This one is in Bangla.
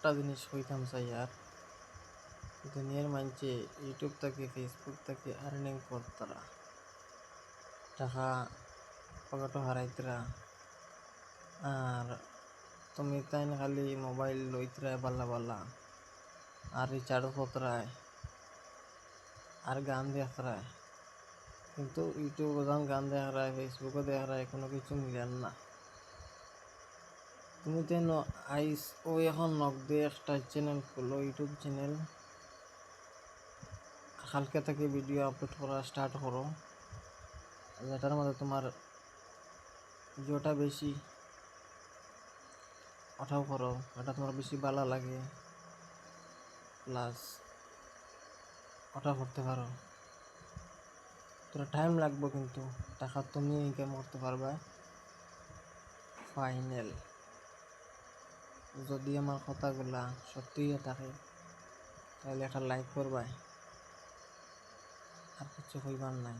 একটা জিনিস কইতাম চাই আর দুনিয়ার মানছে ইউটিউব থেকে ফেসবুক থেকে আর্নিং করতারা টাকা পকেটও হারাইতরা আর তুমি তাই না খালি মোবাইল লইতরায় বাল্লা বাল্লা আর রিচার্জ করতরায় আর গান দেখরায় কিন্তু ইউটিউবে যখন গান দেখরায় ফেসবুকে দেখরায় কোনো কিছু মিলেন না। তুমি তো আইস ও এখন নক দিয়ে একটা চ্যানেল খুলো, ইউটিউব চ্যানেল, কালকে থেকে ভিডিও আপলোড করা স্টার্ট করো, যেটার মধ্যে তোমার ভিডিওটা বেশি ওঠাও করো, এটা তোমার বেশি ভালো লাগে প্লাস ওটা করতে পারো। তোরা টাইম লাগবে কিন্তু টাকা তুমি ইনকাম করতে পারবা ফাইনাল। যদি আমার কথাগুলা সত্যিই থাকে তাহলে একটা লাইক করবা, আর কিছু কইবার নাই।